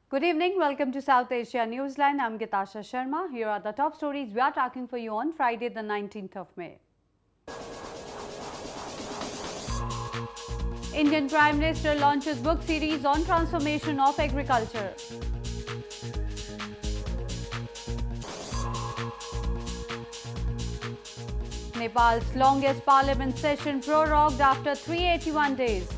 Good evening. Welcome to South Asia Newsline. I'm Gitasha Sharma. Here are the top stories we are tracking for you on Friday, the 19th of May. Indian Prime Minister launches book series on transformation of agriculture. Nepal's longest parliament session prorogued after 381 days.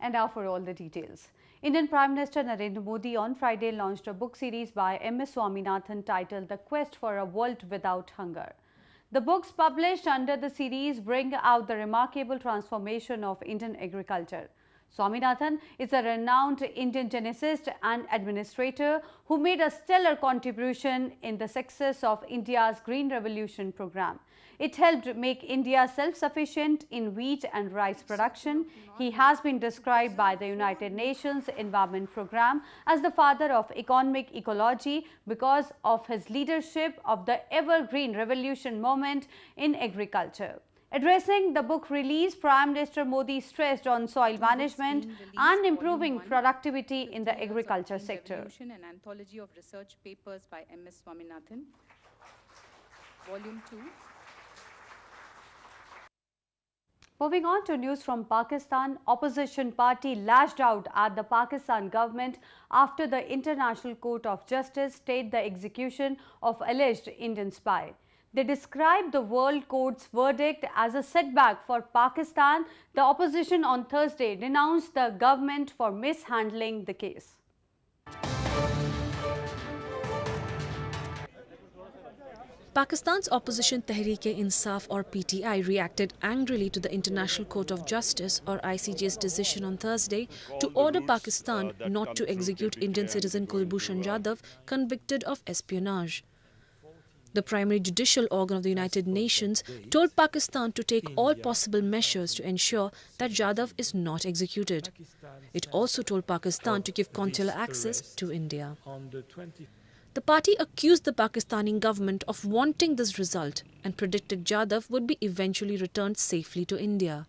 And now for all the details. Indian Prime Minister Narendra Modi on Friday launched a book series by MS Swaminathan titled The Quest for a World Without Hunger. The books published under the series bring out the remarkable transformation of Indian agriculture. Swaminathan is a renowned Indian geneticist and administrator who made a stellar contribution in the success of India's Green Revolution program. It helped make India self-sufficient in wheat and rice production. He has been described by the United Nations Environment Program as the father of economic ecology because of his leadership of the evergreen revolution movement in agriculture. Addressing the book release, Prime Minister Modi stressed on soil management and improving productivity in the agriculture sector. An anthology of research papers by MS Swaminathan, Volume 2. Moving on to news from Pakistan, opposition party lashed out at the Pakistan government after the International Court of Justice stayed the execution of alleged Indian spy. They described the World Court's verdict as a setback for Pakistan. The opposition on Thursday denounced the government for mishandling the case. Pakistan's opposition Tehreek-e-Insaf or PTI reacted angrily to the International Court of Justice or ICJ's decision on Thursday to order Pakistan not to execute Indian citizen Kulbhushan Jadhav convicted of espionage. The primary judicial organ of the United Nations told Pakistan to take all possible measures to ensure that Jadhav is not executed. It also told Pakistan to give consular access to India. The party accused the Pakistani government of wanting this result and predicted Jadhav would be eventually returned safely to India.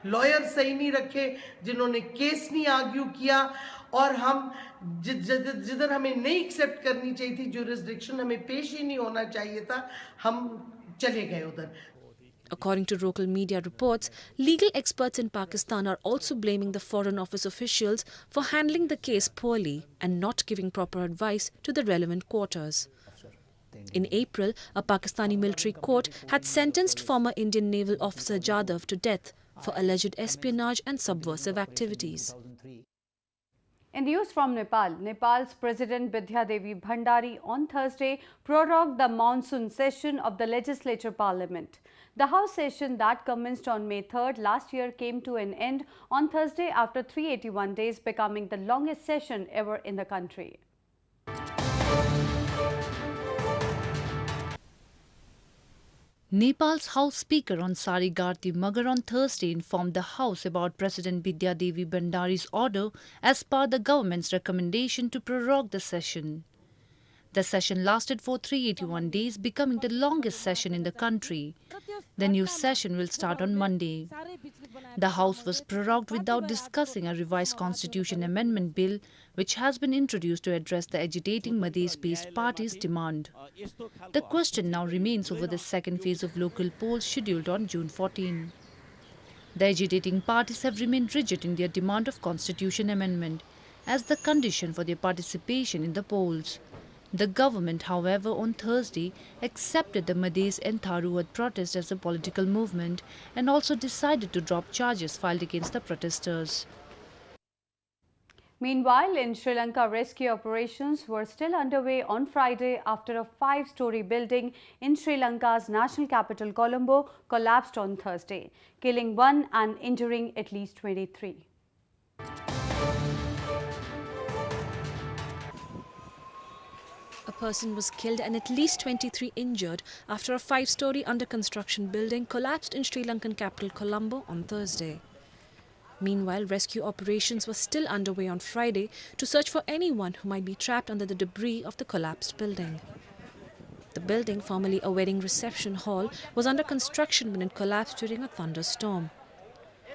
Lawyer सही नहीं रखे, जिन्होंने case नहीं argue किया और हम जिधर हमें नहीं एक्सेप्ट करनी चाहिए थी ज्यूरिसडिक्शन, हमें पेश ही नहीं होना चाहिए था, हम चले गए उधर. According to local media reports, legal experts in Pakistan are also blaming the Foreign Office officials for handling the case poorly and not giving proper advice to the relevant quarters. In April, a Pakistani military court had sentenced former Indian naval officer Jadhav to death for alleged espionage and subversive activities. In news from Nepal, Nepal's President Bidya Devi Bhandari on Thursday prorogued the monsoon session of the legislature parliament. The House session that commenced on May 3rd last year came to an end on Thursday after 381 days, becoming the longest session ever in the country. Nepal's House Speaker Ansari Garti Magar on Thursday informed the House about President Bidya Devi Bhandari's order as per the government's recommendation to prorogue the session. The session lasted for 381 days, becoming the longest session in the country. The new session will start on Monday. The House was prorogued without discussing a revised constitution amendment bill, which has been introduced to address the agitating Madhya-based party's demand. The question now remains over the second phase of local polls scheduled on June 14. The agitating parties have remained rigid in their demand of constitution amendment as the condition for their participation in the polls. The government, however, on Thursday accepted the Madhes and Tharuad protest as a political movement and also decided to drop charges filed against the protesters. Meanwhile, in Sri Lanka, rescue operations were still underway on Friday after a 5-story building in Sri Lanka's national capital, Colombo, collapsed on Thursday, killing 1 and injuring at least 23. A person was killed and at least 23 injured after a 5-story under-construction building collapsed in Sri Lankan capital Colombo on Thursday. Meanwhile, rescue operations were still underway on Friday to search for anyone who might be trapped under the debris of the collapsed building. The building, formerly a wedding reception hall, was under construction when it collapsed during a thunderstorm.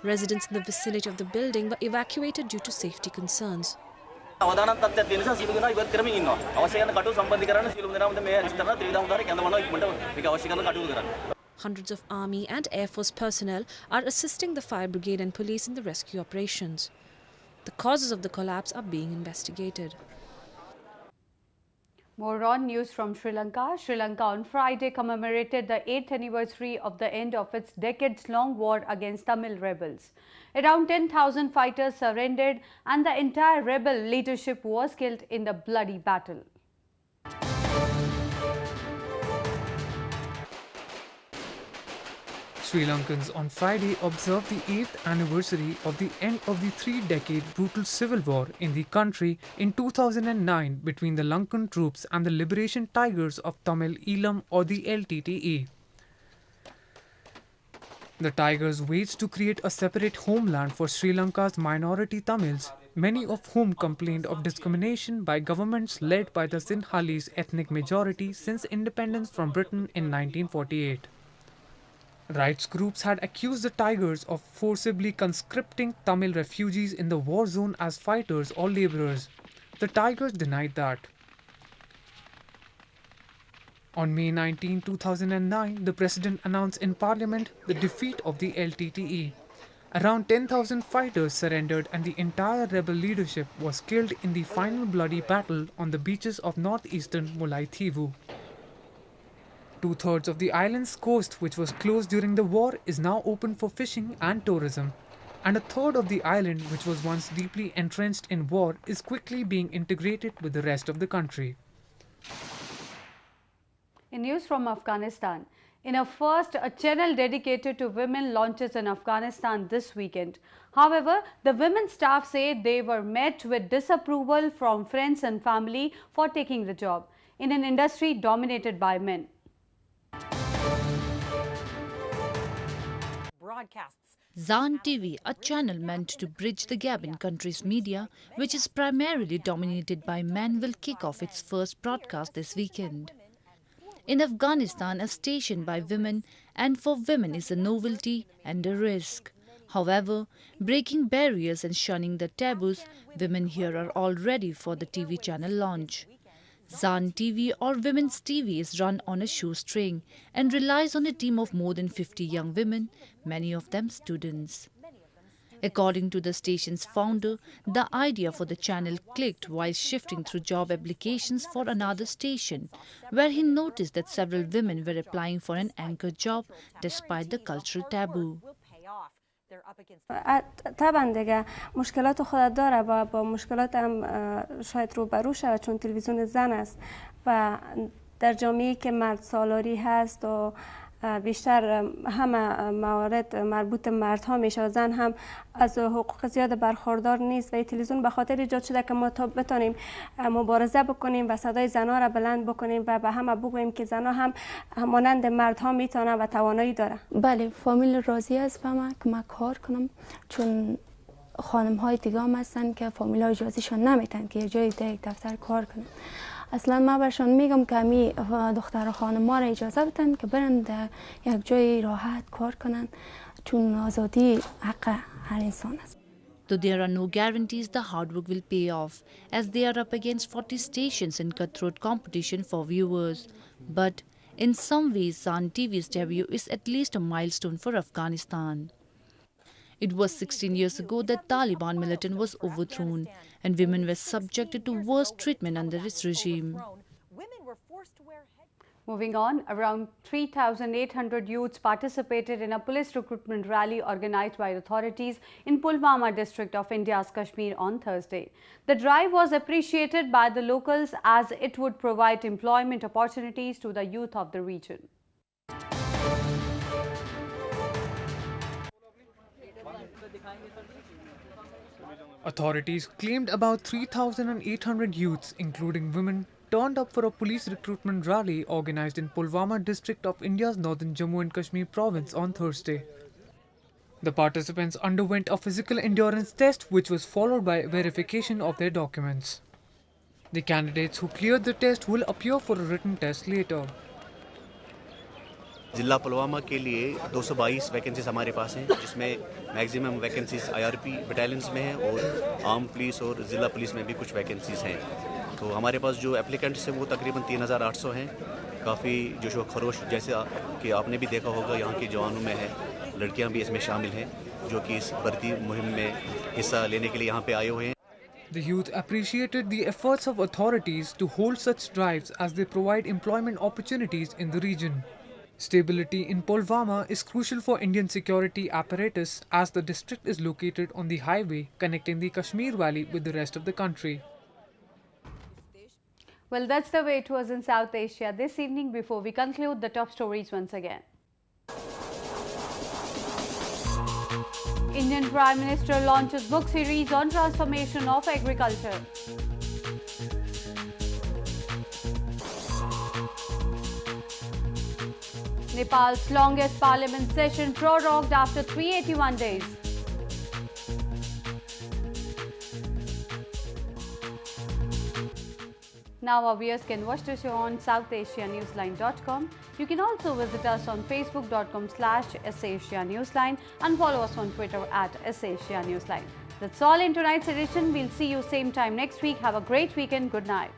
Residents in the vicinity of the building were evacuated due to safety concerns. Hundreds of Army and Air Force personnel are assisting the fire brigade and police in the rescue operations. The causes of the collapse are being investigated. More on news from Sri Lanka. Sri Lanka on Friday commemorated the 8th anniversary of the end of its decades-long war against Tamil rebels. Around 10,000 fighters surrendered and the entire rebel leadership was killed in the bloody battle. Sri Lankans on Friday observed the 8th anniversary of the end of the three-decade brutal civil war in the country in 2009 between the Lankan troops and the Liberation Tigers of Tamil Eelam or the LTTE. The Tigers waged to create a separate homeland for Sri Lanka's minority Tamils, many of whom complained of discrimination by governments led by the Sinhalese ethnic majority since independence from Britain in 1948. Rights groups had accused the Tigers of forcibly conscripting Tamil refugees in the war zone as fighters or labourers. The Tigers denied that. On May 19, 2009, the President announced in Parliament the defeat of the LTTE. Around 10,000 fighters surrendered and the entire rebel leadership was killed in the final bloody battle on the beaches of northeastern Mullaitivu. Two-thirds of the island's coast, which was closed during the war, is now open for fishing and tourism. And a third of the island, which was once deeply entrenched in war, is quickly being integrated with the rest of the country. In news from Afghanistan, in a channel dedicated to women launches in Afghanistan this weekend. However, the women staff say they were met with disapproval from friends and family for taking the job in an industry dominated by men. Zan TV, a channel meant to bridge the gap in country's media, which is primarily dominated by men, will kick off its first broadcast this weekend. In Afghanistan, a station by women and for women is a novelty and a risk. However, breaking barriers and shunning the taboos, women here are all ready for the TV channel launch. Zan TV or Women's TV is run on a shoestring and relies on a team of more than 50 young women, many of them students. According to the station's founder, the idea for the channel clicked while shifting through job applications for another station, where he noticed that several women were applying for an anchor job despite the cultural taboo. طبعا دیگه مشکلات خود داره و با مشکلات هم شاید روبرو شود چون تلویزیون زن است و در جامعه که مرد سالاری هست و بیشتر همه موارد مربوط مردها میشه و زن هم از حقوق زیاد برخوردار نیست و این تلویزیون به خاطر ایجاد شده که ما تا بتونیم مبارزه بکنیم و صدای زنها را بلند بکنیم و به همه بگوییم که زنها هم مانند مردها میتونن و توانایی داره. بله، فامیل راضی است به من که من کار کنم چون خانم های دیگه هم هستن که فامیل ها اجازهشون نمیتن که جای یک دفتر کار کنن. اصلا من برشان میگم که همی دختر خانم ها را اجازه بدن که برن در یک جای راحت کار کنن چون آزادی حق هر انسان است. Though there are no guarantees, the hard work will pay off as they are up against 40 stations in cutthroat competition for viewers. But in some ways, Zan TV's debut is at least a milestone for Afghanistan. It was 16 years ago that Taliban militant was overthrown and women were subjected to worse treatment under its regime. Moving on, around 3,800 youths participated in a police recruitment rally organized by authorities in Pulwama district of India's Kashmir on Thursday. The drive was appreciated by the locals as it would provide employment opportunities to the youth of the region. Authorities claimed about 3,800 youths, including women, turned up for a police recruitment rally organized in Pulwama district of India's northern Jammu and Kashmir province on Thursday. The participants underwent a physical endurance test which was followed by verification of their documents. The candidates who cleared the test will appear for a written test later. जिला पुलवामा के लिए 222 vacancies हमारे पास हैं, जिसमें maximum vacancies IRP battalions में हैं और arm police और ज़िला पुलिस में भी कुछ वैकेंसीज हैं। तो हमारे पास जो एप्लीकेंट्स हैं वो तकरीबन 3800 हैं। काफ़ी जोश व खरोश, जैसे कि आपने भी देखा होगा, यहाँ के जवानों में है, लड़कियाँ भी इसमें शामिल हैं जो कि इस भर्ती मुहिम में हिस्सा लेने के लिए यहाँ पे आए हुए हैं। The youth appreciated the efforts of authorities to hold such drives as they provide employment opportunities in the region. Stability in Pulwama is crucial for Indian security apparatus as the district is located on the highway connecting the Kashmir Valley with the rest of the country. Well, that's the way it was in South Asia this evening. Before we conclude, the top stories once again. Indian Prime Minister launches book series on transformation of agriculture. Nepal's longest parliament session prorogued after 381 days. Now our viewers can watch the show on SouthAsiaNewsline.com. You can also visit us on Facebook.com/SAsiaNewsline and follow us on Twitter @SAsiaNewsline. That's all in tonight's edition. We'll see you same time next week. Have a great weekend. Good night.